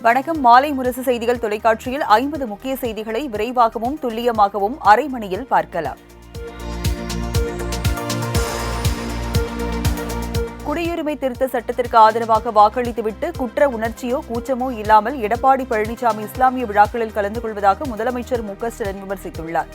வணக்கம். மாலை முரசு செய்திகள் தொலைக்காட்சியில் 50 முக்கிய செய்திகளை விரைவாகவும் துல்லியமாகவும் அரை மணியில் பார்க்கலாம். குடியுரிமை திருத்த சட்டத்திற்கு ஆதரவாக வாக்களித்துவிட்டு குற்ற உணர்ச்சியோ கூச்சமோ இல்லாமல் எடப்பாடி பழனிசாமி இஸ்லாமிய விழாக்களில் கலந்து கொள்வதாக முதலமைச்சர் மு.க.ஸ்டாலின் விமர்சித்துள்ளார்.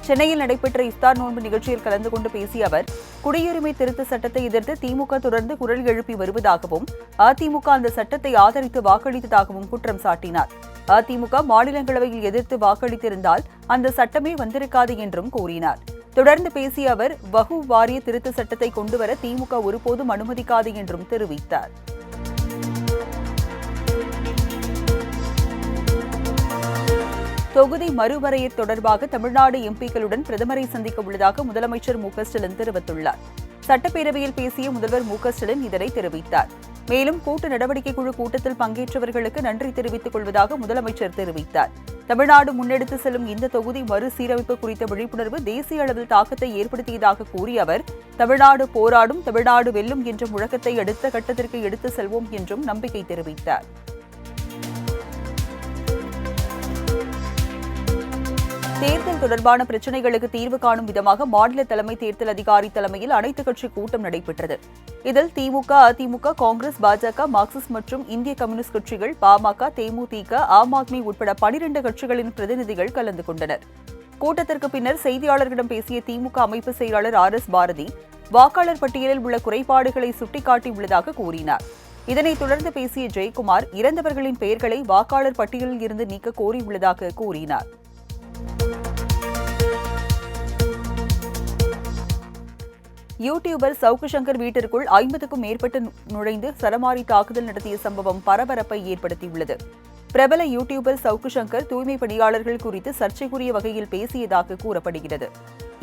சென்னையில் நடைபெற்ற இஃப்தார் நோன்பு நிகழ்ச்சியில் கலந்து கொண்டு பேசிய அவர், குடியுரிமை திருத்த சட்டத்தை எதிர்த்து திமுக தொடர்ந்து குரல் எழுப்பி வருவதாகவும், அதிமுக அந்த சட்டத்தை ஆதரித்து வாக்களித்ததாகவும் குற்றம் சாட்டினார். அதிமுக மாநிலங்களவையில் எதிர்த்து வாக்களித்திருந்தால் அந்த சட்டமே வந்திருக்காது என்றும் கூறினார். தொடர்ந்து பேசிய அவர், வக்ஃப் வாரிய திருத்த சட்டத்தை கொண்டுவர திமுக ஒருபோதும் அனுமதிக்காது என்றும் தெரிவித்தார். தொகுதி மறுவரையறை தொடர்பாக தமிழ்நாடு எம்பிக்களுடன் பிரதமரை சந்திக்க உள்ளதாக முதலமைச்சர் மு.க.ஸ்டாலின் தெரிவித்துள்ளார். சட்டப்பேரவையில் பேசிய முதல்வர் மு.க.ஸ்டாலின் இதனை தெரிவித்தார். மேலும் கூட்டு நடவடிக்கை குழு கூட்டத்தில் பங்கேற்றவர்களுக்கு நன்றி தெரிவித்துக் கொள்வதாக முதலமைச்சர் தெரிவித்தார். தமிழ்நாடு முன்னெடுத்து செல்லும் இந்த தொகுதி மறுசீரமைப்பு குறித்த விழிப்புணர்வு தேசிய அளவில் தாக்கத்தை ஏற்படுத்தியதாக கூறிய அவர், தமிழ்நாடு போராடும், தமிழ்நாடு வெல்லும் என்ற முழக்கத்தை அடுத்த கட்டத்திற்கு எடுத்து செல்வோம் என்றும் நம்பிக்கை தெரிவித்தார். தேர்தல் தொடர்பான பிரச்சினைகளுக்கு தீர்வு காணும் விதமாக மாநில தலைமை தேர்தல் அதிகாரி தலைமையில் அனைத்துக் கட்சி கூட்டம் நடைபெற்றது. இதில் திமுக, அதிமுக, காங்கிரஸ், பாஜக, மார்க்சிஸ்ட் மற்றும் இந்திய கம்யூனிஸ்ட் கட்சிகள், பாமக, தேமுதிக, ஆம் ஆத்மி உட்பட 12 கட்சிகளின் பிரதிநிதிகள் கலந்து கொண்டனர். கூட்டத்திற்கு பின்னர் செய்தியாளர்களிடம் பேசிய திமுக அமைப்பு செயலாளர் ஆர்.எஸ். பாரதி, வாக்காளர் பட்டியலில் உள்ள குறைபாடுகளை சுட்டிக்காட்டியுள்ளதாக கூறினார். இதனைத் தொடர்ந்து பேசிய ஜெயக்குமார், இறந்தவர்களின் பெயர்களை வாக்காளர் பட்டியலில் இருந்து நீக்க கோரியுள்ளதாக கூறினார். யூடியூபர் சவுக்கு சங்கர் வீட்டிற்குள் 50க்கும் மேற்பட்டு நுழைந்து சரமாரி தாக்குதல் நடத்திய சம்பவம் பரபரப்பை ஏற்படுத்தியுள்ளது. பிரபல யூடியூபர் சவுக்கு சங்கர் தூய்மை பணியாளர்கள் குறித்து சர்ச்சைக்குரிய வகையில் பேசியதாக கூறப்படுகிறது.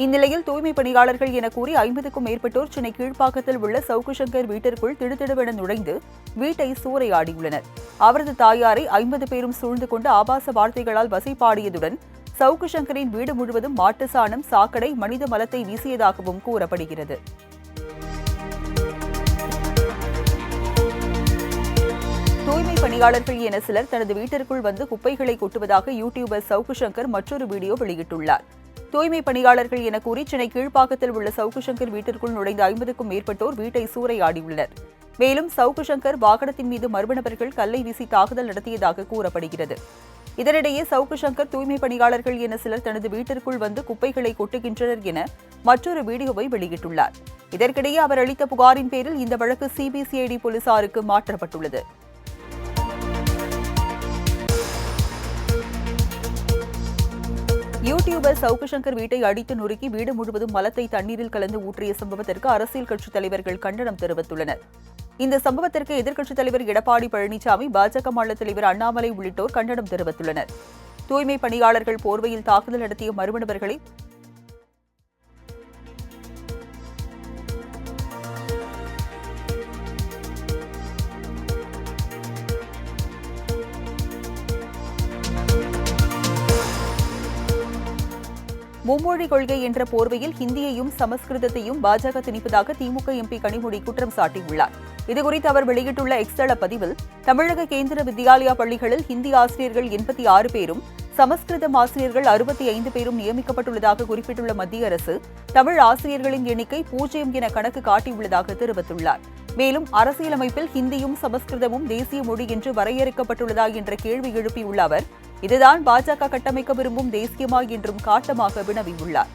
இந்நிலையில் தூய்மை பணியாளர்கள் என கூறி 50க்கும் மேற்பட்டோர் சென்னை கீழ்ப்பாக்கத்தில் உள்ள சவுக்கு சங்கர் வீட்டிற்குள் திடுதிடுவென நுழைந்து வீட்டை சூறையாடியுள்ளனர். அவரது தாயாரை 50 பேரும் சூழ்ந்து கொண்டு ஆபாச வார்த்தைகளால் வசைபாடியதுடன் சவுக்கு சங்கரின் வீடு முழுவதும் மாட்டு சாணம், சாக்கடை, மனித மலத்தை வீசியதாகவும் கூறப்படுகிறது. தூய்மை பணியாளர்கள் என சிலர் தனது வீட்டிற்குள் வந்து குப்பைகளை கொட்டுவதாக யூடியூபர் சவுக்கு சங்கர் மற்றொரு வீடியோ வெளியிட்டுள்ளார். தூய்மை பணியாளர்கள் என கூறி சென்னை கீழ்ப்பாக்கத்தில் உள்ள சவுக்கு சங்கர் வீட்டிற்குள் நுழைந்த 50க்கும் மேற்பட்டோர் வீட்டை சூறையாடியுள்ளனர். மேலும் சவுக்கு சங்கர் வாகனத்தின் மீது மர்ம நபர்கள் கல்லை வீசி தாக்குதல் நடத்தியதாக கூறப்படுகிறது. இதனிடையே சவுக்கு சங்கர் தூய்மை பணியாளர்கள் என சிலர் தனது வீட்டிற்குள் வந்து குப்பைகளை கொட்டுகின்றனர் என மற்றொரு வீடியோவை வெளியிட்டுள்ளார். இதற்கிடையே அவர் அளித்த புகாரின் பேரில் இந்த வழக்கு சிபிசிஐடி போலீசாருக்கு மாற்றப்பட்டுள்ளது. யூடியூபர் சவுக்கு சங்கர் வீட்டை அடித்து நொறுக்கி வீடு முழுவதும் மலத்தை தண்ணீரில் கலந்து ஊற்றிய சம்பவத்திற்கு அரசியல் கட்சித் தலைவர்கள் கண்டனம் தெரிவித்துள்ளனர். இந்த சம்பவத்திற்கு எதிர்க்கட்சித் தலைவர் எடப்பாடி பழனிசாமி, பாஜக மாநில தலைவர் அண்ணாமலை உள்ளிட்டோர் கண்டனம் தெரிவித்துள்ளனர். தூய்மை பணியாளர்கள் போர்வையில் தாக்குதல் நடத்திய மர்ம நபர்களை மும்மொழி கொள்கை என்ற போர்வையில் ஹிந்தியையும் சமஸ்கிருதத்தையும் பாஜக திணிப்பதாக திமுக எம்பி கனிமொழி குற்றம் சாட்டியுள்ளார். இதுகுறித்து அவர் வெளியிட்டுள்ள எக்ஸ் தள பதிவில், தமிழக கேந்திர வித்யாலயா பள்ளிகளில் ஹிந்தி ஆசிரியர்கள் 86 பேரும், சமஸ்கிருதம் ஆசிரியர்கள் 65 பேரும் நியமிக்கப்பட்டுள்ளதாக குறிப்பிட்டுள்ள மத்திய அரசு, தமிழ் ஆசிரியர்களின் எண்ணிக்கை 0 என கணக்கு காட்டியுள்ளதாக தெரிவித்துள்ளார். மேலும் அரசியலமைப்பில் ஹிந்தியும் சமஸ்கிருதமும் தேசிய மொழி என்று வரையறுக்கப்பட்டுள்ளதா என்ற கேள்வி எழுப்பியுள்ள அவர், இதுதான் பாஜக கட்டமைக்க விரும்பும் தேசியமா என்றும் காட்டமாக வினவியுள்ளார்.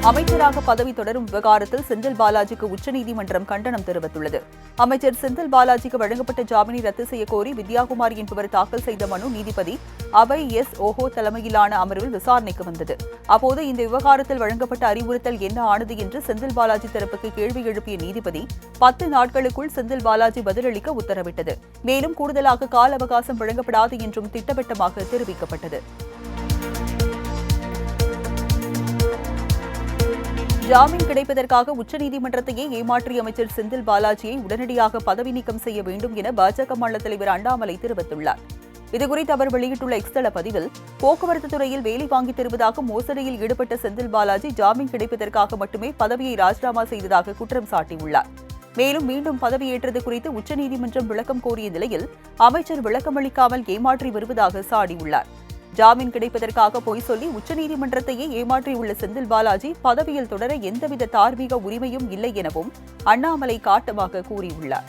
அமைச்சராக பதவி தொடரும் விவகாரத்தில் செந்தில் பாலாஜிக்கு உச்சநீதிமன்றம் கண்டனம் தெரிவித்துள்ளது. அமைச்சர் செந்தில் பாலாஜிக்கு வழங்கப்பட்ட ஜாமீனை ரத்து செய்யக்கோரி வித்யாகுமார் என்பவர் தாக்கல் செய்த மனு நீதிபதி அபய் எஸ். ஓஹோ தலைமையிலான அமர்வில் விசாரணைக்கு வந்தது. அப்போது இந்த விவகாரத்தில் வழங்கப்பட்ட அறிவுறுத்தல் என்ன ஆனது என்று செந்தில் பாலாஜி தரப்புக்கு கேள்வி எழுப்பிய நீதிபதி 10 நாட்களுக்குள் செந்தில் பாலாஜி பதிலளிக்க உத்தரவிட்டது. மேலும் கூடுதலாக கால அவகாசம் வழங்கப்படாது என்றும் திட்டவட்டமாக தெரிவிக்கப்பட்டது. ஜாமீன் கிடைப்பதற்காக உச்சநீதிமன்றத்தையே ஏமாற்றிய அமைச்சர் செந்தில் பாலாஜியை உடனடியாக பதவி நீக்கம் செய்ய வேண்டும் என பாஜக மாநில தலைவர் அண்ணாமலை தெரிவித்துள்ளார். இதுகுறித்து அவர் வெளியிட்டுள்ள எக்ஸ் தள பதிவில், போக்குவரத்து துறையில் வேலை வாங்கித் தருவதாக மோசடியில் ஈடுபட்ட செந்தில் பாலாஜி ஜாமீன் கிடைப்பதற்காக மட்டுமே பதவியை ராஜினாமா செய்ததாக குற்றம் சாட்டியுள்ளார். மேலும் மீண்டும் பதவியேற்றது குறித்து உச்சநீதிமன்றம் விளக்கம் கோரிய நிலையில் அமைச்சர் விளக்கமளிக்காமல் ஏமாற்றி வருவதாக சாடியுள்ளார். ஜாமீன் கிடைப்பதற்காக பொய் சொல்லி உச்சநீதிமன்றத்தையே ஏமாற்றியுள்ள செந்தில் பாலாஜி பதவியில் தொடர எந்தவித தார்மீக உரிமையும் இல்லை எனவும் அண்ணாமலை காட்டமாக கூறியுள்ளார்.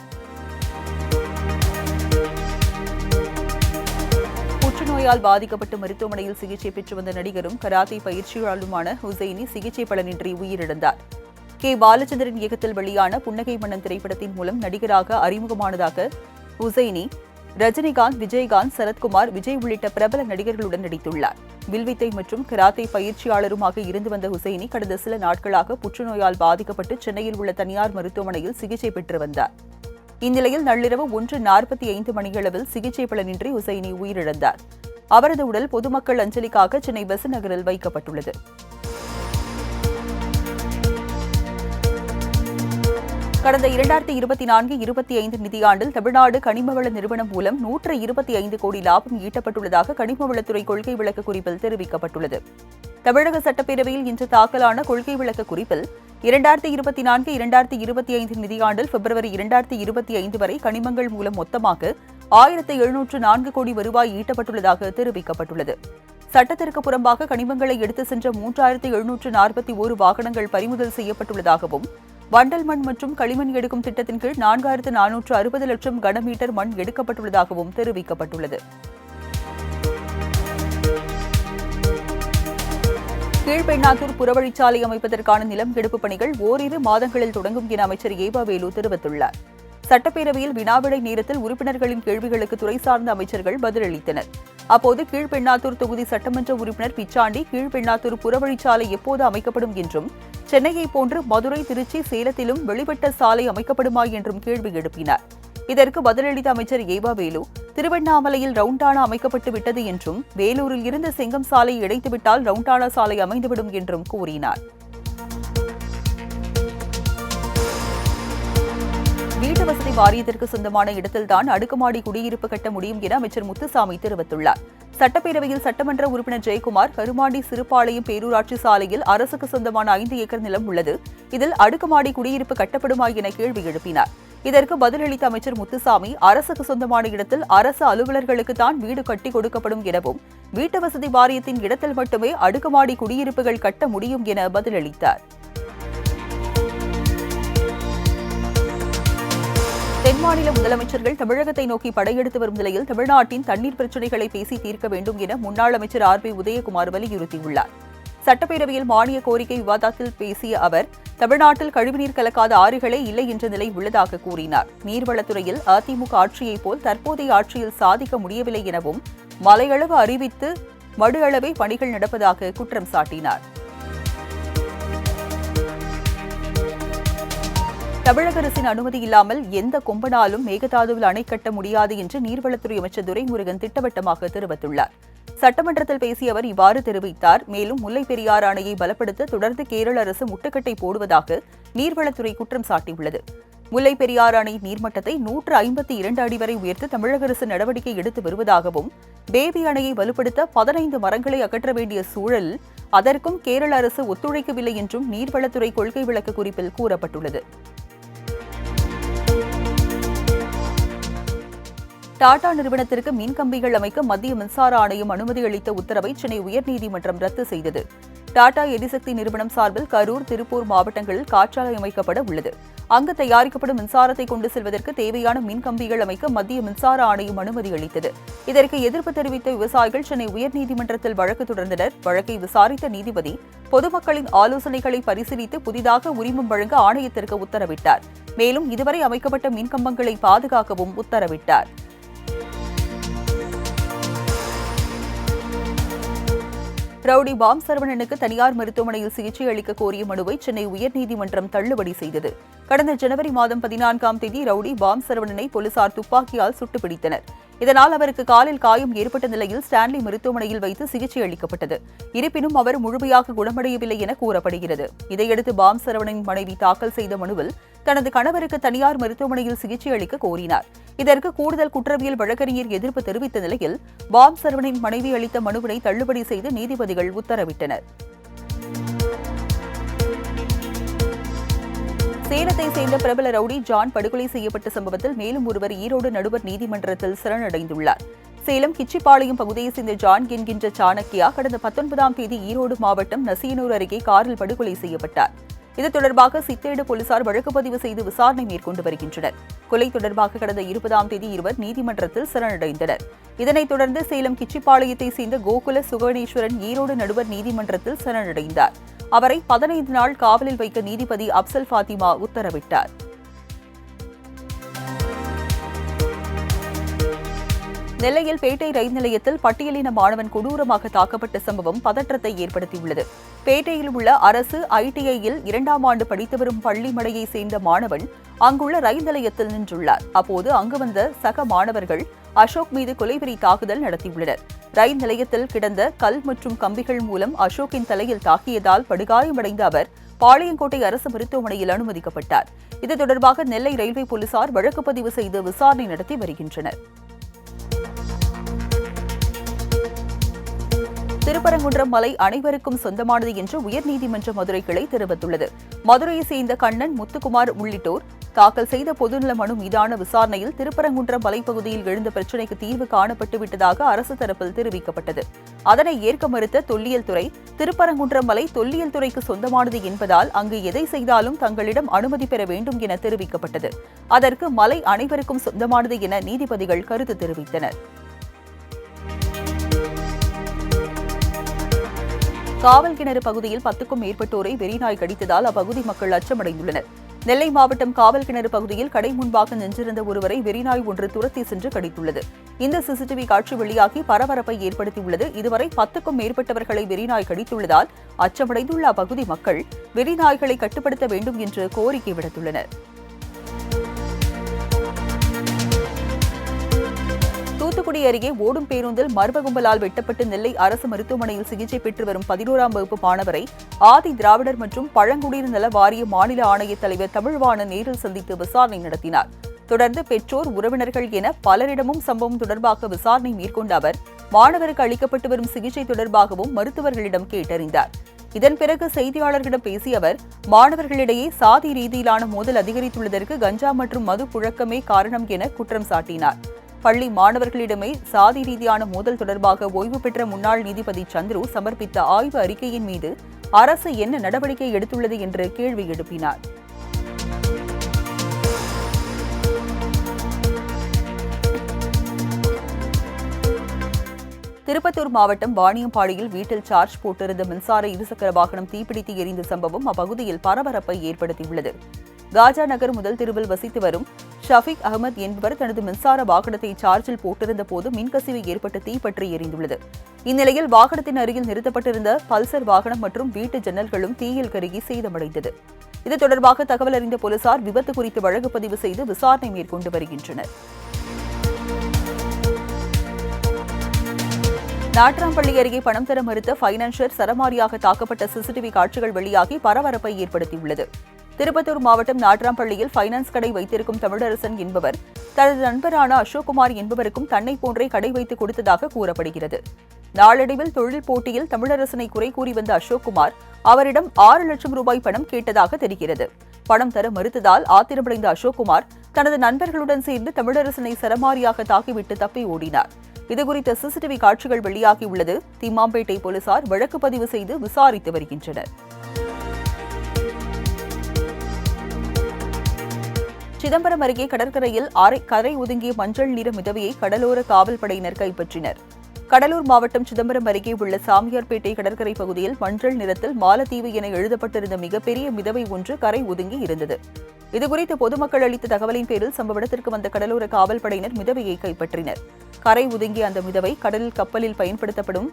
புற்றுநோயால் பாதிக்கப்பட்டு மருத்துவமனையில் சிகிச்சை பெற்று வந்த நடிகரும் கராத்தே பயிற்சியாளருமான ஹுசைனி சிகிச்சை பலனின்றி உயிரிழந்தார். கே. பாலச்சந்திரன் இயக்கத்தில் வெளியான புன்னகை மன்னன் திரைப்படத்தின் மூலம் நடிகராக அறிமுகமானதாக ஹுசைனி ரஜினிகாந்த், விஜயகாந்த், சரத்குமார், விஜய் உள்ளிட்ட பிரபல நடிகர்களுடன் நடித்துள்ளார். வில்வித்தை மற்றும் கராத்தே பயிற்சியாளருமாக இருந்து வந்த ஹுசைனி கடந்த சில நாட்களாக புற்றுநோயால் பாதிக்கப்பட்டு சென்னையில் உள்ள தனியார் மருத்துவமனையில் சிகிச்சை பெற்று வந்தார். இந்நிலையில் நள்ளிரவு 1:45 மணியளவில் சிகிச்சை பலனின்றி ஹுசைனி உயிரிழந்தார். அவரது உடல் பொதுமக்கள் அஞ்சலிக்காக சென்னை பெசன்ட் நகரில் வைக்கப்பட்டுள்ளது. கடந்த 2024-25 நிதியாண்டில் தமிழ்நாடு கனிமவள நிறுவனம் மூலம் 125 கோடி லாபம் ஈட்டப்பட்டுள்ளதாக கனிமவளத்துறை கொள்கை விளக்க குறிப்பில் தெரிவிக்கப்பட்டுள்ளது. தமிழக சட்டப்பேரவையில் இன்று தாக்கலான கொள்கை விளக்க குறிப்பில் 2024-2025 நிதியாண்டில் பிப்ரவரி 2025 வரை கனிமங்கள் மூலம் மொத்தமாக 1704 கோடி வருவாய் ஈட்டப்பட்டுள்ளதாக தெரிவிக்கப்பட்டுள்ளது. சட்டத்திற்கு புறம்பாக கனிமங்களை எடுத்துச் சென்ற 3741 வாகனங்கள் பறிமுதல் செய்யப்பட்டுள்ளதாகவும் வண்டல் மண் மற்றும் களிமண் எடுக்கும் திட்டத்தின் கீழ் 4460 லட்சம் கனமீட்டர் மண் எடுக்கப்பட்டுள்ளதாகவும் தெரிவிக்கப்பட்டுள்ளது. கீழ்பெண்ணாத்தூர் புறவழிச்சாலை அமைப்பதற்கான நிலம் எடுப்பு பணிகள் ஓரிரு மாதங்களில் தொடங்கும் என அமைச்சர் ஏவா வேலு தெரிவித்துள்ளார். சட்டப்பேரவையில் வினாவிடை நேரத்தில் உறுப்பினர்களின் கேள்விகளுக்கு துறை சார்ந்த அமைச்சர்கள் பதிலளித்தனர். அப்போது கீழ்பெண்ணாத்தூர் தொகுதி சட்டமன்ற உறுப்பினர் பிச்சாண்டி கீழ்பெண்ணாத்தூர் புறவழிச்சாலை எப்போது அமைக்கப்படும் என்றும் சென்னையை போன்று மதுரை, திருச்சி, சேலத்திலும் வெளிவட்ட சாலை அமைக்கப்படுமா என்றும் கேள்வி எழுப்பினார். இதற்கு பதிலளித்த அமைச்சர் ஏவா வேலு திருவண்ணாமலையில் ரவுண்டானா அமைக்கப்பட்டு விட்டது என்றும் வேலூரில் இருந்த செங்கம் சாலையை இடைத்துவிட்டால் ரவுண்டானா சாலை அமைந்துவிடும் என்றும் கூறினார். வீட்டு வசதி வாரியத்திற்கு சொந்தமான இடத்தில்தான் அடுக்குமாடி குடியிருப்பு கட்ட முடியும் என அமைச்சர் முத்துசாமி தெரிவித்துள்ளார். சட்டப்பேரவையில் சட்டமன்ற உறுப்பினர் ஜெயக்குமார் கருமாடி சிறுபாளையம் பேரூராட்சி சாலையில் அரசுக்கு சொந்தமான 5 ஏக்கர் நிலம் உள்ளது, இதில் அடுக்குமாடி குடியிருப்பு கட்டப்படுமா என கேள்வி எழுப்பினார். இதற்கு பதிலளித்த அமைச்சர் முத்துசாமி அரசுக்கு சொந்தமான இடத்தில் அரசு அலுவலர்களுக்கு தான் வீடு கட்டி கொடுக்கப்படும் எனவும் வீட்டு வசதி வாரியத்தின் இடத்தில் மட்டுமே அடுக்குமாடி குடியிருப்புகள் கட்ட முடியும் என பதிலளித்தார். தென் மாநில முதலமைச்சர்கள் தமிழகத்தை நோக்கி படையெடுத்து வரும் நிலையில் தமிழ்நாட்டின் தண்ணீர் பிரச்சினைகளை பேசி தீர்க்க வேண்டும் என முன்னாள் அமைச்சர் RB உதயகுமார் வலியுறுத்தியுள்ளார். சட்டப்பேரவையில் மானிய கோரிக்கை விவாதத்தில் பேசிய அவர் தமிழ்நாட்டில் கழிவுநீர் கலக்காத ஆறுகளே இல்லை என்ற நிலை உள்ளதாக கூறினார். நீர்வளத்துறையில் அதிமுக ஆட்சியைப் போல் தற்போதைய ஆட்சியில் சாதிக்க முடியவில்லை எனவும் மலையளவு அறிவித்து மடு அளவே பணிகள் நடப்பதாக குற்றம் சாட்டினார். தமிழக அரசின் அனுமதி இல்லாமல் எந்த கொம்பனாலும் மேகதாதுவில் அணை கட்ட முடியாது என்று நீர்வளத்துறை அமைச்சர் துரைமுருகன் திட்டவட்டமாக தெரிவித்துள்ளார். சட்டமன்றத்தில் பேசிய அவர் இவ்வாறு தெரிவித்தார். மேலும் முல்லை பெரியாறு அணையை பலப்படுத்த தொடர்ந்து கேரள அரசு முட்டுக்கட்டை போடுவதாக நீர்வளத்துறை குற்றம் சாட்டியுள்ளது. முல்லை பெரியாறு அணை நீர்மட்டத்தை 152 அடி வரை உயர்த்த தமிழக அரசு நடவடிக்கை எடுத்து வருவதாகவும் பேபி அணையை வலுப்படுத்த 15 மரங்களை அகற்ற வேண்டிய சூழல் அதற்கும் கேரள அரசு ஒத்துழைக்கவில்லை என்றும் நீர்வளத்துறை கொள்கை விளக்க குறிப்பில் கூறப்பட்டுள்ளது. டாடா நிறுவனத்திற்கு மின்கம்பிகள் அமைக்க மத்திய மின்சார ஆணையம் அனுமதி அளித்த உத்தரவை சென்னை உயர்நீதிமன்றம் ரத்து செய்தது. டாடா எரிசக்தி நிறுவனம் சார்பில் கரூர், திருப்பூர் மாவட்டங்களில் காற்றாலை அமைக்கப்பட உள்ளது. அங்கு தயாரிக்கப்படும் மின்சாரத்தை கொண்டு செல்வதற்கு தேவையான மின்கம்பிகள் அமைக்க மத்திய மின்சார ஆணையம் அனுமதி அளித்தது. இதற்கு எதிர்ப்பு தெரிவித்த விவசாயிகள் சென்னை உயர்நீதிமன்றத்தில் வழக்கு தொடர்ந்தனர். வழக்கை விசாரித்த நீதிபதி பொதுமக்களின் ஆலோசனைகளை பரிசீலித்து புதிதாக உரிமம் வழங்க ஆணையத்திற்கு உத்தரவிட்டார். மேலும் இதுவரை அமைக்கப்பட்ட மின்கம்பங்களை பாதுகாக்கவும் உத்தரவிட்டார். ரவுடி பாம் சரவணனுக்கு தனியார் மருத்துவமனையில் சிகிச்சை அளிக்க கோரிய மனுவை சென்னை உயர்நீதிமன்றம் தள்ளுபடி செய்தது. கடந்த ஜனவரி மாதம் 14ஆம் தேதி ரவுடி பாம் சரவணனை போலீசார் துப்பாக்கியால் சுட்டு பிடித்தனர். இதனால் அவருக்கு காலில் காயம் ஏற்பட்ட நிலையில் ஸ்டான்லி மருத்துவமனையில் வைத்து சிகிச்சை அளிக்கப்பட்டது. இருப்பினும் அவர் முழுமையாக குணமடையவில்லை என கூறப்படுகிறது. இதையடுத்து பாம் சரவணனின் மனைவி தாக்கல் செய்த மனுவில் தனது கணவருக்கு தனியார் மருத்துவமனையில் சிகிச்சை அளிக்க கோரினார். இதற்கு கூடுதல் குற்றவியல் வழக்கறிஞர் எதிர்ப்பு தெரிவித்த நிலையில் பாம் சரவணனின் மனைவி அளித்த மனுவினை தள்ளுபடி செய்து நீதிபதிகள் உத்தரவிட்டனர். சேலத்தை சேர்ந்த பிரபல ரவுடி ஜான் படுகொலை செய்யப்பட்ட சம்பவத்தில் மேலும் ஒருவர் ஈரோடு நடுவர் நீதிமன்றத்தில் சரணடைந்துள்ளார். சேலம் கிச்சிப்பாளையம் பகுதியைச் சேர்ந்த ஜான் என்கின்ற சாணக்கியா கடந்த 19ஆம் தேதி ஈரோடு மாவட்டம் நசியனூர் அருகே காரில் படுகொலை செய்யப்பட்டார். இது தொடர்பாக சித்தேடு போலீசார் வழக்கு பதிவு செய்து விசாரணை மேற்கொண்டு வருகின்றனர். கொலை தொடர்பாக கடந்த 20ஆம் தேதி இருவர் நீதிமன்றத்தில் சரணடைந்தனர். இதனைத் தொடர்ந்து சேலம் கிச்சிப்பாளையத்தைச் சேர்ந்த கோகுல சுகவனேஸ்வரன் ஈரோடு நடுவர் நீதிமன்றத்தில் சரணடைந்தார். அவரை 15 நாள் காவலில் வைக்க நீதிபதி அப்சல் ஃபாத்திமா உத்தரவிட்டார். நெல்லையில் பேட்டை ரயில் நிலையத்தில் பட்டியலின மாணவன் கொடூரமாக தாக்கப்பட்ட சம்பவம் பதற்றத்தை ஏற்படுத்தியுள்ளது. பேட்டையில் உள்ள அரசு ITIயில் 2ஆம் ஆண்டு படித்து வரும் பள்ளிமடையை சேர்ந்த மாணவன் அங்குள்ள ரயில் நிலையத்தில் நின்றுள்ளார். அப்போது அங்கு வந்த சக மாணவர்கள் அசோக் மீது கொலைவெறி தாக்குதல் நடத்தியுள்ளனர். ரயில் நிலையத்தில் கிடந்த கல் மற்றும் கம்பிகள் மூலம் அசோக்கின் தலையில் தாக்கியதால் படுகாயமடைந்த அவர் பாளையங்கோட்டை அரசு மருத்துவமனையில் அனுமதிக்கப்பட்டார். இது தொடர்பாக நெல்லை ரயில்வே போலீசார் வழக்கு பதிவு செய்து விசாரணை நடத்தி வருகின்றனர். திருப்பரங்குன்றம் மலை அனைவருக்கும் சொந்தமானது என்று உயர்நீதிமன்ற மதுரை கிளை தெரிவித்துள்ளது. மதுரையை சேர்ந்த கண்ணன், முத்துக்குமார் உள்ளிட்டோர் தாக்கல் செய்த பொதுநல மனு மீதான விசாரணையில் திருப்பரங்குன்றம் மலைப்பகுதியில் எழுந்த பிரச்சினைக்கு தீர்வு காணப்பட்டு விட்டதாக அரசு தரப்பில் தெரிவிக்கப்பட்டது. அதனை ஏற்க மறுத்த தொல்லியல் துறை, திருப்பரங்குன்றம் மலை தொல்லியல் துறைக்கு சொந்தமானது என்பதால் அங்கு எதை செய்தாலும் தங்களிடம் அனுமதி பெற வேண்டும் என தெரிவிக்கப்பட்டது. அதற்கு மலை அனைவருக்கும் சொந்தமானது என நீதிபதிகள் கருத்து தெரிவித்தனர். காவல் கிணறு பகுதியில் 10க்கும் மேற்பட்டோரை வெறிநாய் கடித்ததால் அப்பகுதி மக்கள் அச்சமடைந்துள்ளனர். நெல்லை மாவட்டம் காவல் கிணறு பகுதியில் கடை முன்பாக நின்றிருந்த ஒருவரை வெறிநாய் ஒன்று துரத்தி சென்று கடித்துள்ளது. இந்த CCTV காட்சி வெளியாகி பரபரப்பை ஏற்படுத்தியுள்ளது. இதுவரை 10க்கும் மேற்பட்டவர்களை வெறிநாய் கடித்துள்ளதால் அச்சமடைந்துள்ள அப்பகுதி மக்கள் வெறிநாய்களை கட்டுப்படுத்த வேண்டும் என்று கோரிக்கை விடுத்துள்ளனர். தூத்துக்குடி அருகே ஓடும் பேருந்தில் மர்ம கும்பலால் வெட்டப்பட்டு நெல்லை அரசு மருத்துவமனையில் சிகிச்சை பெற்று வரும் 11ஆம் வகுப்பு மாணவரை ஆதி திராவிடர் மற்றும் பழங்குடியினர் நல வாரிய மாநில ஆணையத் தலைவர் தமிழ்வாணன் நேரில் சந்தித்து விசாரணை நடத்தினார். தொடர்ந்து பெற்றோர், உறவினர்கள் என பலரிடமும் சம்பவம் தொடர்பாக விசாரணை மேற்கொண்ட அவர் மாணவருக்கு அளிக்கப்பட்டு வரும் சிகிச்சை தொடர்பாகவும் மருத்துவர்களிடம் கேட்டறிந்தார். இதன் பிறகு செய்தியாளர்களிடம் பேசிய அவர் மாணவர்களிடையே சாதி ரீதியிலான மோதல் அதிகரித்துள்ளதற்கு கஞ்சா மற்றும் மது புழக்கமே காரணம் என குற்றம் சாட்டினார். பள்ளி மாணவர்களிடமே சாதி ரீதியான மோதல் தொடர்பாக ஓய்வு பெற்ற முன்னாள் நீதிபதி சந்துரு சமர்ப்பித்த ஆய்வு அறிக்கையின் மீது அரசு என்ன நடவடிக்கை எடுத்துள்ளது என்று கேள்வி எழுப்பினார். திருப்பத்தூர் மாவட்டம் வாணியம்பாடியில் வீட்டில் சார்ஜ் போட்டிருந்த மின்சார இருசக்கர வாகனம் தீப்பிடித்து எரிந்த சம்பவம் அப்பகுதியில் பரபரப்பை ஏற்படுத்தியுள்ளது. காஜா நகர் முதல் தெருவில் வசித்து வரும் ஷஃபீக் அகமது என்பவர் தனது மின்சார வாகனத்தை சார்ஜில் போட்டிருந்த போது மின்கசிவு ஏற்பட்டு தீப்பற்றி எரிந்துள்ளது. இந்நிலையில் வாகனத்தின் அருகில் நிறுத்தப்பட்டிருந்த பல்சர் வாகனம் மற்றும் வீட்டு ஜன்னல்களும் தீயில் கருகி சேதமடைந்தது. இது தொடர்பாக தகவல் அறிந்த போலீசார் விபத்து குறித்து வழக்கு பதிவு செய்து விசாரணை மேற்கொண்டு வருகின்றனர். நாட்ராம்பள்ளி அருகே பணம் தர மறுத்த பைனான்சியர் சரமாரியாக தாக்கப்பட்ட CCTV காட்சிகள் வெளியாகி பரபரப்பை ஏற்படுத்தியுள்ளது. திருப்பத்தூர் மாவட்டம் நாட்ராம்பள்ளியில் பைனான்ஸ் கடை வைத்திருக்கும் தமிழரசன் என்பவர் தனது நண்பரான அசோக்குமார் என்பவருக்கும் தன்னை போன்றே கடை வைத்து கொடுத்ததாக கூறப்படுகிறது. நாளடைவில் தொழில் போட்டியில் தமிழரசனை குறை கூறி வந்த அசோக்குமார் அவரிடம் 6 லட்சம் ரூபாய் பணம் கேட்டதாக தெரிகிறது. பணம் தர மறுத்ததால் ஆத்திரமடைந்த அசோக்குமார் தனது நண்பர்களுடன் சேர்ந்து தமிழரசனை சரமாரியாக தாக்கிவிட்டு தப்பி ஓடினார். இதுகுறித்த CCTV காட்சிகள் வெளியாகியுள்ளது. திம்மாம்பேட்டை போலீசார் வழக்கு பதிவு செய்து விசாரித்து வருகின்றனர். சிதம்பரம் அருகே கடற்கரையில் கரை ஒதுங்கிய மஞ்சள் நிற மிதவையை கடலோர காவல் படையினர் கைப்பற்றினர். கடலூர் மாவட்டம் சிதம்பரம் அருகே உள்ள சாமியார்பேட்டை கடற்கரை பகுதியில் மஞ்சள் நிறத்தில் மாலத்தீவு என எழுதப்பட்டிருந்த மிகப்பெரிய மிதவை ஒன்று கரை ஒதுங்கி இருந்தது. இதுகுறித்து பொதுமக்கள் அளித்த தகவலின் பேரில் சம்பவ இடத்திற்கு வந்த கடலோர காவல் படையினர் மிதவையை கைப்பற்றினர். கரை ஒதுங்கிய அந்த மிதவை கடலில் கப்பலில் பயன்படுத்தப்படும்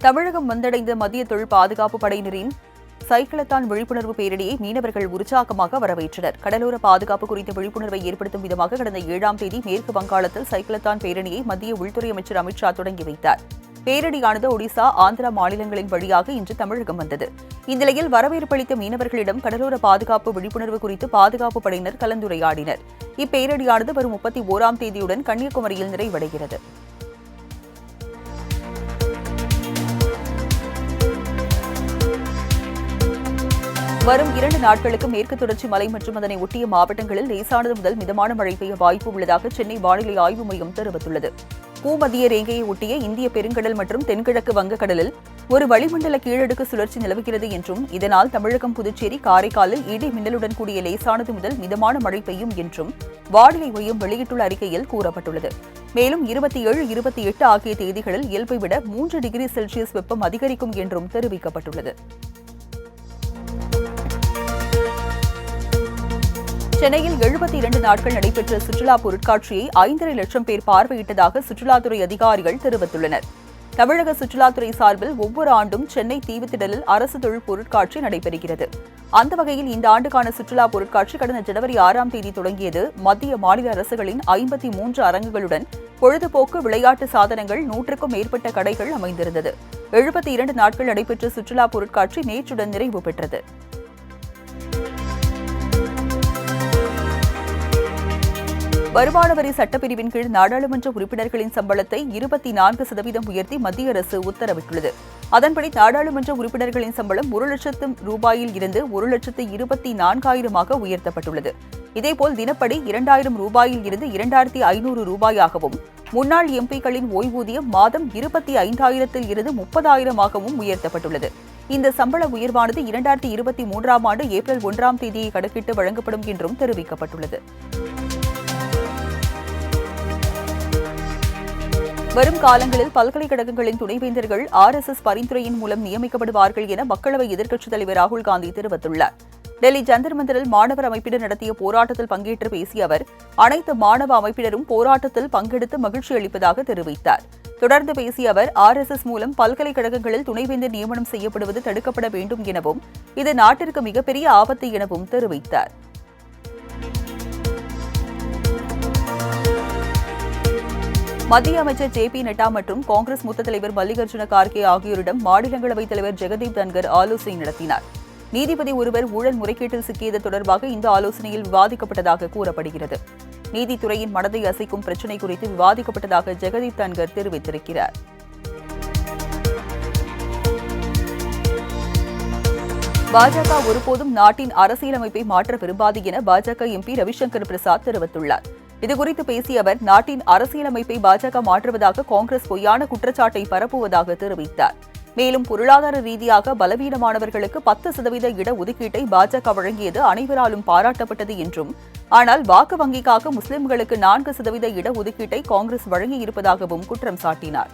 தமிழகம் வந்தடைந்த மத்திய தொழில் பாதுகாப்பு படையினரின் சைக்கிளத்தான் விழிப்புணர்வு பேரணியை மீனவர்கள் உற்சாகமாக வரவேற்றனர். கடலோர பாதுகாப்பு குறித்த விழிப்புணர்வை ஏற்படுத்தும் விதமாக கடந்த 7ஆம் தேதி மேற்கு வங்காளத்தில் சைக்கிளத்தான் பேரணியை மத்திய உள்துறை அமைச்சர் அமித் ஷா தொடங்கி வைத்தார். பேரணியானது ஒடிசா, ஆந்திரா மாநிலங்களின் வழியாக இன்று தமிழகம் வந்தது. இந்நிலையில் வரவேற்பளித்த மீனவர்களிடம் கடலோர பாதுகாப்பு விழிப்புணர்வு குறித்து பாதுகாப்பு படையினர் கலந்துரையாடினர். இப்பேரணியானது வரும் 31ஆம் தேதியுடன் கன்னியாகுமரியில் நிறைவடைகிறது. வரும் 2 நாட்களுக்கு மேற்கு தொடர்ச்சி மலை மற்றும் அதனை ஒட்டிய மாவட்டங்களில் லேசானது முதல் மிதமான மழை பெய்ய வாய்ப்பு உள்ளதாக சென்னை வானிலை ஆய்வு மையம் தெரிவித்துள்ளது. பூமத்திய ரேகையை ஒட்டிய இந்திய பெருங்கடல் மற்றும் தென்கிழக்கு வங்கக்கடலில் ஒரு வளிமண்டல கீழடுக்கு சுழற்சி நிலவுகிறது என்றும் இதனால் தமிழகம், புதுச்சேரி, காரைக்காலில் இடி மின்னலுடன் கூடிய லேசானது முதல் மிதமான மழை பெய்யும் என்றும் வானிலை மையம் வெளியிட்டுள்ள அறிக்கையில் கூறப்பட்டுள்ளது. மேலும் 27, 28 ஆகிய தேதிகளில் இயல்பை விட 3 டிகிரி செல்சியஸ் வெப்பம் அதிகரிக்கும் என்றும் தெரிவிக்கப்பட்டுள்ளது. சென்னையில் 72 நாட்கள் நடைபெற்ற சுற்றுலா பொருட்காட்சியை 5.5 லட்சம் பேர் பார்வையிட்டதாக சுற்றுலாத்துறை அதிகாரிகள் தெரிவித்துள்ளனர். தமிழக சுற்றுலாத்துறை சார்பில் ஒவ்வொரு ஆண்டும் சென்னை தீவுத்திடலில் அரசு தொழில் பொருட்காட்சி நடைபெறுகிறது. அந்த வகையில் இந்த ஆண்டுக்கான சுற்றுலா பொருட்காட்சி கடந்த ஜனவரி 6ஆம் தேதி தொடங்கியது. மத்திய, மாநில அரசுகளின் 53 அரங்குகளுடன் பொழுதுபோக்கு, விளையாட்டு சாதனங்கள், 100க்கும் மேற்பட்ட கடைகள் அமைந்திருந்தது. 72 நாட்கள் நடைபெற்ற சுற்றுலா பொருட்காட்சி நேற்றுடன் நிறைவு பெற்றது. வருமான வரி சட்டப்பிரிவின் கீழ் நாடாளுமன்ற உறுப்பினர்களின் சம்பளத்தை 24% உயர்த்தி மத்திய அரசு உத்தரவிட்டுள்ளது. அதன்படி நாடாளுமன்ற உறுப்பினர்களின் சம்பளம் 1,00,000 ரூபாயில் இருந்து 1,24,000 உயர்த்தப்பட்டுள்ளது. இதேபோல் தினப்படி 2,000 ரூபாயில் இருந்து 2,500 ரூபாயாகவும், முன்னாள் எம்பிக்களின் ஓய்வூதியம் மாதம் 25,000 இருந்து 30,000 உயர்த்தப்பட்டுள்ளது. இந்த சம்பள உயர்வானது 2023ஆம் ஆண்டு ஏப்ரல் 1ஆம் தேதியை கணக்கிட்டு வழங்கப்படும் என்றும் தெரிவிக்கப்பட்டுள்ளது. வரும் காலங்களில் பல்கலைக்கழகங்களின் துணைவேந்தர்கள் RSS பரிந்துரையின் மூலம் நியமிக்கப்படுவார்கள் என மக்களவை எதிர்க்கட்சித் தலைவர் ராகுல் காந்தி தெரிவித்துள்ளார். டெல்லி ஜந்தர் மந்தரில் மாணவர் அமைப்பினர் நடத்திய போராட்டத்தில் பங்கேற்று பேசிய அவர், அனைத்து மாணவ அமைப்பினரும் போராட்டத்தில் பங்கெடுத்து மகிழ்ச்சி அளிப்பதாக தெரிவித்தார். தொடர்ந்து பேசிய அவர், RSS மூலம் பல்கலைக்கழகங்களில் துணைவேந்தர் நியமனம் செய்யப்படுவது தடுக்கப்பட வேண்டும் எனவும், இது நாட்டிற்கு மிகப்பெரிய ஆபத்து எனவும் தெரிவித்தார். மத்திய அமைச்சர் JP நட்டா மற்றும் காங்கிரஸ் மூத்த தலைவர் மல்லிகார்ஜுன கார்கே ஆகியோரிடம் மாநிலங்களவைத் தலைவர் ஜெகதீப் தன்கர் ஆலோசனை நடத்தினார். நீதிபதி ஒருவர் ஊழல் முறைகேட்டில் சிக்கியது தொடர்பாக இந்த ஆலோசனையில் விவாதிக்கப்பட்டதாக கூறப்படுகிறது. நீதித்துறையின் மனதை அசைக்கும் பிரச்சினை குறித்து விவாதிக்கப்பட்டதாக ஜெகதீப் தன்கர் தெரிவித்திருக்கிறார். பாஜக ஒருபோதும் நாட்டின் அரசியலமைப்பை மாற்ற விரும்பாது என பாஜக MP ரவிசங்கர் பிரசாத் தெரிவித்துள்ளார். இதுகுறித்து பேசிய அவர், நாட்டின் அரசியலமைப்பை பாஜக மாற்றுவதாக காங்கிரஸ் பொய்யான குற்றச்சாட்டை பரப்புவதாக தெரிவித்தார். மேலும் பொருளாதார ரீதியாக பலவீனமானவர்களுக்கு 10% இட ஒதுக்கீட்டை பாஜக வழங்கியது அனைவராலும் பாராட்டப்பட்டது என்றும், ஆனால் வாக்கு வங்கிக்காக முஸ்லிம்களுக்கு 4% இட ஒதுக்கீட்டை காங்கிரஸ் வழங்கியிருப்பதாகவும் குற்றம் சாட்டினார்.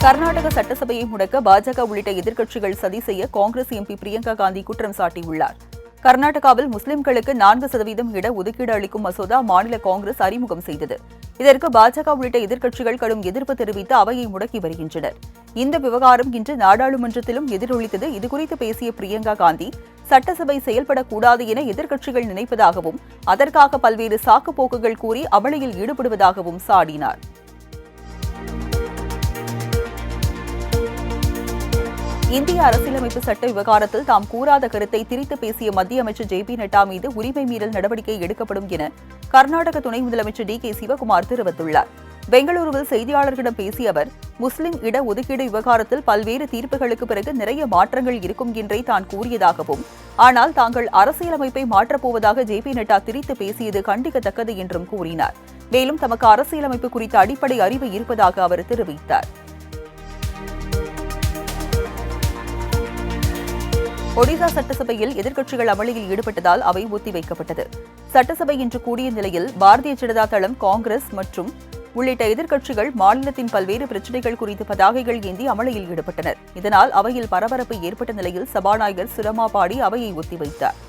கர்நாடக சட்டசபையை முடக்க பாஜக உள்ளிட்ட எதிர்க்கட்சிகள் சதி செய்ய காங்கிரஸ் MP பிரியங்கா காந்தி குற்றம் சாட்டியுள்ளார். கர்நாடகாவில் முஸ்லிம்களுக்கு 4% இட ஒதுக்கீடு அளிக்கும் மசோதா மாநில காங்கிரஸ் அறிமுகம் செய்தது. இதற்கு பாஜக உள்ளிட்ட எதிர்க்கட்சிகள் கடும் எதிர்ப்பு தெரிவித்து அவையை முடக்கி வருகின்றனர். இந்த விவகாரம் இன்று நாடாளுமன்றத்திலும் எதிரொலித்தது. இதுகுறித்து பேசிய பிரியங்கா காந்தி, சட்டசபை செயல்படக்கூடாது என எதிர்க்கட்சிகள் நினைப்பதாகவும், அதற்காக பல்வேறு சாக்குப்போக்குகள் கூறி அமளியில் ஈடுபடுவதாகவும் சாடினார். இந்திய அரசியலமைப்பு சட்ட விவகாரத்தில் தாம் கூறாத கருத்தை திரித்து பேசிய மத்திய அமைச்சர் JP நட்டா மீது உரிமை மீறல் நடவடிக்கை எடுக்கப்படும் என கர்நாடக துணை முதலமைச்சர் DK சிவகுமார் தெரிவித்துள்ளார். பெங்களூருவில் செய்தியாளர்களிடம் பேசிய அவர், முஸ்லிம் இட ஒதுக்கீடு விவகாரத்தில் பல்வேறு தீர்ப்புகளுக்கு பிறகு நிறைய மாற்றங்கள் இருக்கும் என்றே தான் கூறியதாகவும், ஆனால் தாங்கள் அரசியலமைப்பை மாற்றப்போவதாக JP நட்டா திரித்து பேசியது கண்டிக்கத்தக்கது என்றும் கூறினார். மேலும் தமக்கு அரசியலமைப்பு குறித்த அடிப்படை அறிவு இருப்பதாக அவர் தெரிவித்தார். ஒடிசா சட்டசபையில் எதிர்க்கட்சிகள் அமளியில் ஈடுபட்டதால் அவை ஒத்திவைக்கப்பட்டது. சட்டசபை இன்று கூடிய நிலையில் பாரதிய ஜனதா தளம், காங்கிரஸ் மற்றும் உள்ளிட்ட எதிர்க்கட்சிகள் மாநிலத்தின் பல்வேறு பிரச்சினைகள் குறித்து பதாகைகள் ஏந்தி அமளியில் ஈடுபட்டனர். இதனால் அவையில் பரபரப்பு ஏற்பட்ட நிலையில் சபாநாயகர் சுரமா பாடி அவையை ஒத்திவைத்தார்.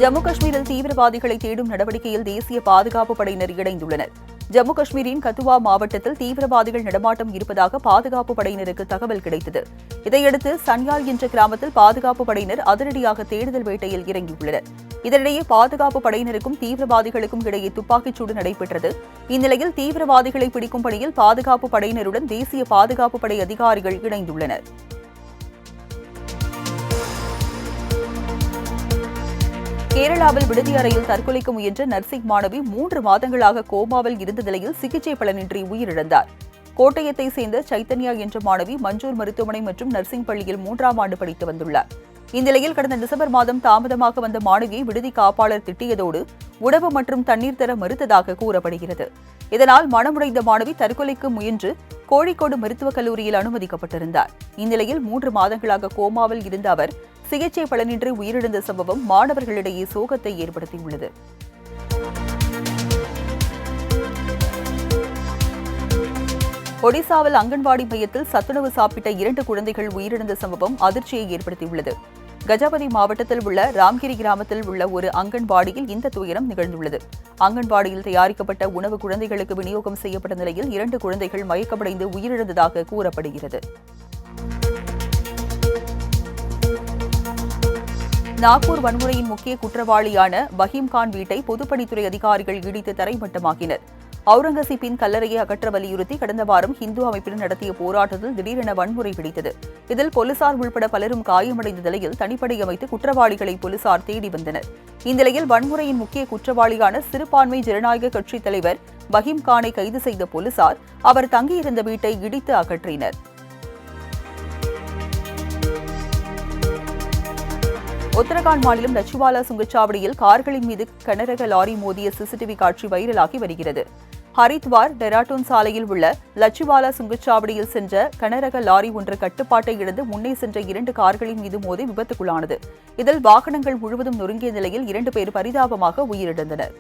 ஜம்மு காஷ்மீரில் தீவிரவாதிகளை தேடும் நடவடிக்கையில் தேசிய பாதுகாப்பு படையினர் இணைந்துள்ளனர். ஜம்மு காஷ்மீரின் கத்துவா மாவட்டத்தில் தீவிரவாதிகள் நடமாட்டம் இருப்பதாக பாதுகாப்பு படையினருக்கு தகவல் கிடைத்தது. இதையடுத்து சன்யால் என்ற கிராமத்தில் பாதுகாப்பு படையினர் அதிரடியாக தேடுதல் வேட்டையில் இறங்கியுள்ளனர். இதனிடையே பாதுகாப்பு படையினருக்கும் தீவிரவாதிகளுக்கும் இடையே துப்பாக்கிச்சூடு நடைபெற்றது. இந்நிலையில் தீவிரவாதிகளை பிடிக்கும் பணியில் பாதுகாப்பு படையினருடன் தேசிய பாதுகாப்பு படை அதிகாரிகள் இணைந்துள்ளனர். கேரளாவில் விடுதி அறையில் தற்கொலைக்கு முயன்ற நர்சிங் மாணவி 3 மாதங்களாக கோமாவில் இருந்த நிலையில் சிகிச்சை பலனின்றி உயிரிழந்தார். கோட்டயத்தை சேர்ந்த சைத்தன்யா என்ற மாணவி மஞ்சூர் மருத்துவமனை மற்றும் நர்சிங் பள்ளியில் 3ஆம் ஆண்டு படித்து வந்துள்ளார். இந்நிலையில் கடந்த டிசம்பர் மாதம் தாமதமாக வந்த மாணவியை விடுதி காப்பாளர் திட்டியதோடு உணவு மற்றும் தண்ணீர் தர மறுத்ததாக கூறப்படுகிறது. இதனால் மனமுடைந்த மாணவி தற்கொலைக்கு முயன்று கோழிக்கோடு மருத்துவக் கல்லூரியில் அனுமதிக்கப்பட்டிருந்தார். இந்நிலையில் 3 மாதங்களாக கோமாவில் இருந்த அவர் சிகிச்சை பலனின்றி உயிரிழந்த சம்பவம் மாணவர்களிடையே சோகத்தை ஏற்படுத்தியுள்ளது. ஒடிசாவில் அங்கன்வாடி மையத்தில் சத்துணவு சாப்பிட்ட 2 குழந்தைகள் உயிரிழந்த சம்பவம் அதிர்ச்சியை ஏற்படுத்தியுள்ளது. கஜபதி மாவட்டத்தில் உள்ள ராம்கிரி கிராமத்தில் உள்ள ஒரு அங்கன்வாடியில் இந்த துயரம் நிகழ்ந்துள்ளது. அங்கன்வாடியில் தயாரிக்கப்பட்ட உணவு குழந்தைகளுக்கு விநியோகம் செய்யப்பட்ட நிலையில் 2 குழந்தைகள் மயக்கமடைந்து உயிரிழந்ததாக கூறப்படுகிறது. நாகூர் வன்முறையின் முக்கிய குற்றவாளியான பஹீம்கான் வீட்டை பொதுப்பணித்துறை அதிகாரிகள் இடித்து தரைமட்டமாக்கினர். அவுரங்கசீப்பின் கல்லறையை அகற்ற வலியுறுத்தி கடந்த வாரம் இந்து அமைப்பினர் நடத்திய போராட்டத்தில் திடீரென வன்முறை வெடித்தது. இதில் போலீசார் உள்பட பலரும் காயமடைந்த நிலையில் தனிப்படை அமைத்து குற்றவாளிகளை போலீசார் தேடி வந்தனர். இந்நிலையில் வன்முறையின் முக்கிய குற்றவாளியான சிறுபான்மை ஜனநாயக கட்சித் தலைவர் பஹீம்கானை கைது செய்த போலீசார் அவர் தங்கியிருந்த வீட்டை இடித்து அகற்றினர். உத்தரகாண்ட் மாநிலம் லச்சுவாலா சுங்கச்சாவடியில் கார்களின் மீது கனரக லாரி மோதிய சிசிடிவி காட்சி வைரலாகி வருகிறது. ஹரித்வார் டெராட்டூன் சாலையில் உள்ள லச்சுவாலா சுங்கச்சாவடியில் சென்ற கனரக லாரி ஒன்று கட்டுப்பாட்டை இழந்து முன்னே சென்ற 2 கார்களின் மீது மோதி விபத்துக்குள்ளானது. இதில் வாகனங்கள் முழுவதும் நொறுங்கிய நிலையில் 2 பேர் பரிதாபமாக உயிரிழந்தனர்.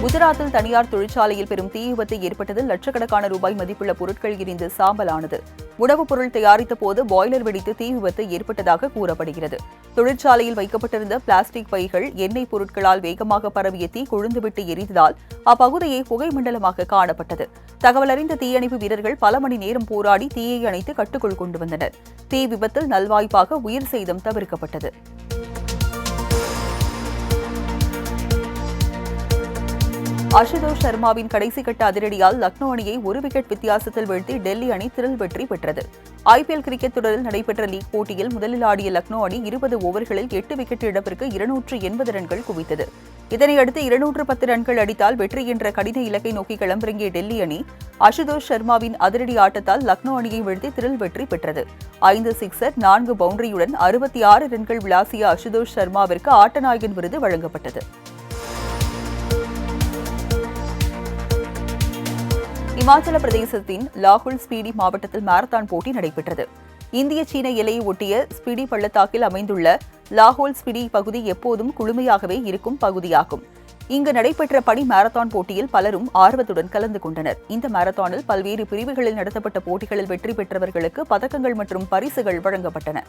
குஜராத்தில் தனியார் தொழிற்சாலையில் பெரும் தீ விபத்து ஏற்பட்டதில் லட்சக்கணக்கான ரூபாய் மதிப்புள்ள பொருட்கள் எரிந்து சாம்பலானது. உணவுப் பொருள் தயாரித்த போது பாய்லர் வெடித்து தீ விபத்து ஏற்பட்டதாக கூறப்படுகிறது. தொழிற்சாலையில் வைக்கப்பட்டிருந்த பிளாஸ்டிக் பைகள் எண்ணெய் பொருட்களால் வேகமாக பரவிய தீ கொழுந்துவிட்டு எரிந்ததால் அப்பகுதியை புகைமண்டலமாக காணப்பட்டது. தகவல் அறிந்த தீயணைப்பு வீரர்கள் பல மணி நேரம் போராடி தீயை அணைத்து கட்டுக்குள் கொண்டு வந்தனர். தீ விபத்தில் நல்வாய்ப்பாக உயிர் சேதம் தவிர்க்கப்பட்டது. அசுதோஷ் சர்மாவின் கடைசி கட்ட அதிரடியால் லக்னோ அணியை 1 விக்கெட் வித்தியாசத்தில் வீழ்த்தி டெல்லி அணி திரில் வெற்றி பெற்றது. IPL கிரிக்கெட் தொடரில் நடைபெற்ற லீக் போட்டியில் முதலில் ஆடிய லக்னோ அணி 20 ஓவர்களில் 8 விக்கெட் இழப்பிற்கு 280 ரன்கள் குவித்தது. இதனையடுத்து 210 ரன்கள் அடித்தால் வெற்றி என்ற கடின இலக்கை நோக்கி களமிறங்கிய டெல்லி அணி அசுதோஷ் சர்மாவின் அதிரடி ஆட்டத்தால் லக்னோ அணியை வீழ்த்தி திரில் வெற்றி பெற்றது. 5 சிக்சர் 4 பவுண்டரியுடன் 66 ரன்கள் விளாசிய அசுதோஷ் சர்மாவிற்கு ஆட்டநாயகன் விருது வழங்கப்பட்டது. இமாச்சல பிரதேசத்தின் லாஹுல் ஸ்பீடி மாவட்டத்தில் மாரத்தான் போட்டி நடைபெற்றது. இந்திய சீன எல்லையை ஒட்டிய ஸ்பிடி பள்ளத்தாக்கில் அமைந்துள்ள லாஹோல் ஸ்பிடி பகுதி எப்போதும் குளுமையாகவே இருக்கும் பகுதியாகும். இங்கு நடைபெற்ற பனி மாரத்தான் போட்டியில் பலரும் ஆர்வத்துடன் கலந்து கொண்டனர். இந்த மாரத்தானில் பல்வேறு பிரிவுகளில் நடத்தப்பட்ட போட்டிகளில் வெற்றி பெற்றவர்களுக்கு பதக்கங்கள் மற்றும் பரிசுகள் வழங்கப்பட்டன.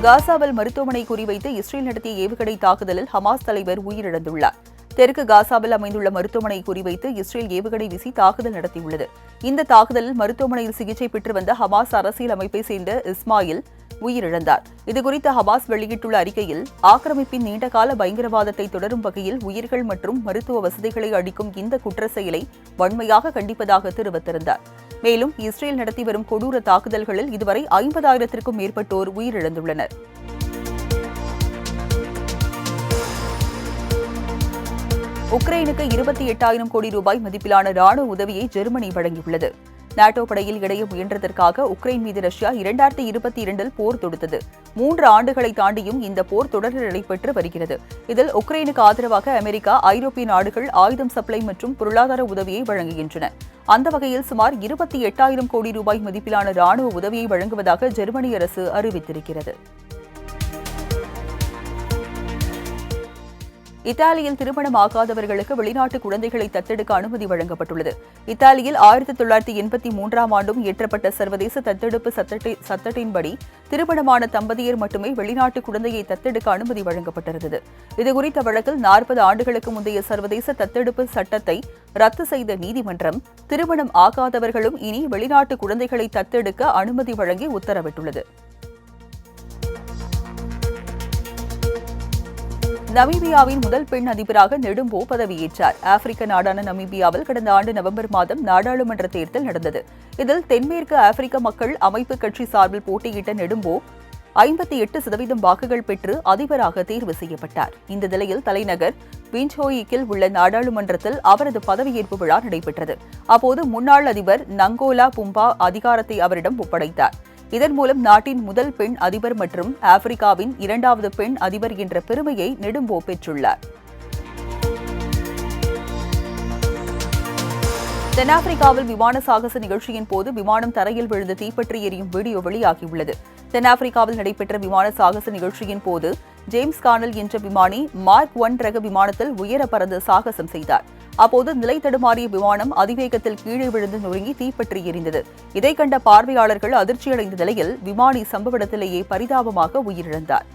காசாவில் மருத்துவமனை குறிவைத்து இஸ்ரேல் நடத்திய ஏவுகணை தாக்குதலில் ஹமாஸ் தலைவர் உயிரிழந்துள்ளார். தெற்கு காசாவில் அமைந்துள்ள மருத்துவமனை குறிவைத்து இஸ்ரேல் ஏவுகணை வீசி தாக்குதல் நடத்தியுள்ளது. இந்த தாக்குதலில் மருத்துவமனையில் சிகிச்சை பெற்று வந்த ஹமாஸ் அரசியல் அமைப்பை சேர்ந்த இஸ்மாயில் உயிரிழந்தார். இதுகுறித்து ஹமாஸ் வெளியிட்டுள்ள அறிக்கையில், ஆக்கிரமிப்பின் நீண்டகால பயங்கரவாதத்தை தொடரும் வகையில் உயிர்கள் மற்றும் மருத்துவ வசதிகளை அளிக்கும் இந்த குற்ற செயலை வன்மையாக கண்டிப்பதாக தெரிவித்திருந்தார். மேலும் இஸ்ரேல் நடத்தி வரும் கொடூர தாக்குதல்களில் இதுவரை 50,000-க்கும் மேற்பட்டோர் உயிரிழந்துள்ளனர். உக்ரைனுக்கு 28,000 கோடி ரூபாய் மதிப்பிலான ராணுவ உதவியை ஜெர்மனி வழங்கியுள்ளது. நாட்டோ படையில் இணைய முயன்றதற்காக உக்ரைன் மீது ரஷ்யா 2022 போர் தொடுத்தது. 3 ஆண்டுகளை தாண்டியும் இந்த போர் தொடர்ந்து நடைபெற்று வருகிறது. இதில் உக்ரைனுக்கு ஆதரவாக அமெரிக்கா, ஐரோப்பிய நாடுகள் ஆயுதம் சப்ளை மற்றும் பொருளாதார உதவியை வழங்குகின்றன. அந்த வகையில் சுமார் 28,000 கோடி ரூபாய் மதிப்பிலான ராணுவ உதவியை வழங்குவதாக ஜெர்மனி அரசு அறிவித்திருக்கிறது. இத்தாலியில் திருமணமாகாதவர்களுக்கு வெளிநாட்டு குழந்தைகளை தத்தெடுக்க அனுமதி வழங்கப்பட்டுள்ளது. இத்தாலியில் 1983ஆம் ஆண்டும் இயற்றப்பட்ட சர்வதேச தத்தெடுப்பு சட்டத்தின்படி திருமணமான தம்பதியர் மட்டுமே வெளிநாட்டு குழந்தையை தத்தெடுக்க அனுமதி வழங்கப்பட்டிருந்தது. இதுகுறித்த வழக்கில் 40 ஆண்டுகளுக்கு முந்தைய சர்வதேச தத்தெடுப்பு சட்டத்தை ரத்து செய்த நீதிமன்றம் திருமணம் ஆகாதவர்களும் இனி வெளிநாட்டு குழந்தைகளை தத்தெடுக்க அனுமதி வழங்கி உத்தரவிட்டுள்ளது. நமீபியாவின் முதல் பெண் அதிபராக நெடும்போ பதவியேற்றார். ஆப்பிரிக்க நாடான நமீபியாவில் கடந்த ஆண்டு நவம்பர் மாதம் நாடாளுமன்ற தேர்தல் நடந்தது. இதில் தென்மேற்கு ஆப்பிரிக்க மக்கள் அமைப்பு கட்சி சார்பில் போட்டியிட்ட நெடும்போ 58% வாக்குகள் பெற்று அதிபராக தேர்வு செய்யப்பட்டார். இந்த நிலையில் தலைநகர் வின்ட்ஹோயிக்கில் உள்ள நாடாளுமன்றத்தில் அவரது பதவியேற்பு விழா நடைபெற்றது. அப்போது முன்னாள் அதிபர் நங்கோலா பும்பா அதிகாரத்தை அவரிடம் ஒப்படைத்தார். இதன் மூலம் நாட்டின் முதல் பெண் அதிபர் மற்றும் ஆப்பிரிக்காவின் 2வது பெண் அதிபர் என்ற பெருமையை நெடும்போ பெற்றுள்ளார். தென்னாப்பிரிக்காவில் விமான சாகச நிகழ்ச்சியின் போது விமானம் தரையில் விழுந்து தீப்பற்றி எரியும் வீடியோ வெளியாகியுள்ளது. தென்னாப்பிரிக்காவில் நடைபெற்ற விமான சாகச நிகழ்ச்சியின் போது ஜேம்ஸ் கார்னல் என்ற விமானி மார்க் 1 ரக விமானத்தில் உயர பறந்து சாகசம் செய்தார். அப்போது நிலை தடுமாறிய விமானம் அதிவேகத்தில் கீழே விழுந்து நொறுங்கி தீப்பற்றி எரிந்தது. இதை கண்ட பார்வையாளர்கள் அதிர்ச்சியடைந்த நிலையில் விமானி சம்பவ இடத்திலேயே பரிதாபமாக உயிரிழந்தார்.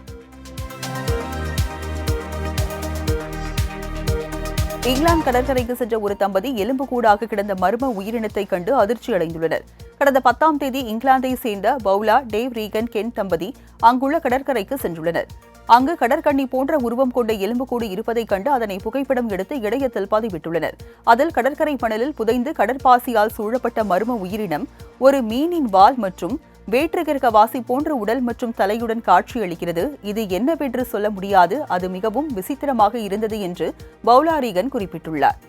இங்கிலாந்து கடற்கரைக்கு சென்ற ஒரு தம்பதி எலும்புக்கூடாக கிடந்த மர்ம உயிரினத்தை கண்டு அதிர்ச்சியடைந்துள்ளனர். கடந்த 10ஆம் தேதி இங்கிலாந்தை சேர்ந்த பவுலா டேவ் ரீகன் கென் தம்பதி அங்குள்ள கடற்கரைக்கு சென்றுள்ளனர். அங்கு கடற்கண்ணி போன்ற உருவம் கொண்ட எலும்புக்கூடு இருப்பதைக் கண்டு அதனை புகைப்படம் எடுத்து இணையத்தில் பதிவிட்டுள்ளனர். அதில் கடற்கரை மணலில் புதைந்து கடற்பாசியால் சூழப்பட்ட மர்ம உயிரினம் ஒரு மீனின் வால் மற்றும் வேற்றுகிரகவாசி போன்ற உடல் மற்றும் தலையுடன் காட்சியளிக்கிறது. இது என்னவென்று சொல்ல முடியாது, அது மிகவும் விசித்திரமாக இருந்தது என்று பவுலா ரீகன் குறிப்பிட்டுள்ளார்.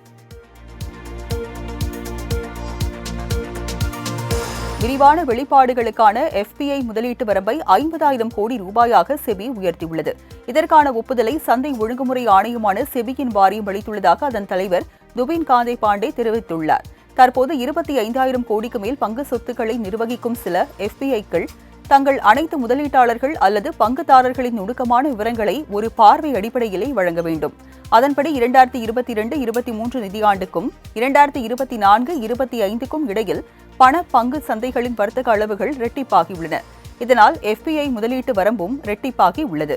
விரிவான வெளிப்பாடுகளுக்கான FBI முதலீட்டு வரம்பை 50,000 கோடி ரூபாயாக செபி உயர்த்தியுள்ளது. இதற்கான ஒப்புதலை சந்தை ஒழுங்குமுறை ஆணையமான செபியின் வாரியம் அளித்துள்ளதாக அதன் தலைவர் துபின் காந்தே பாண்டே தெரிவித்துள்ளார். தற்போது 25,000 கோடிக்கு மேல் பங்கு சொத்துக்களை நிர்வகிக்கும் சில FPIக்கள் தங்கள் அனைத்து முதலீட்டாளர்கள் அல்லது பங்குதாரர்களின் நுணுக்கமான விவரங்களை ஒரு பார்வை அடிப்படையிலே வழங்க வேண்டும். அதன்படி 2022-23 நிதியாண்டுக்கும் 2024-25க்கும் இடையில் பண பங்கு சந்தைகளின் வர்த்தக அளவுகள் இரட்டிப்பாகியுள்ளன. இதனால் FBI முதலீட்டு வரம்பும் இரட்டிப்பாகி உள்ளது.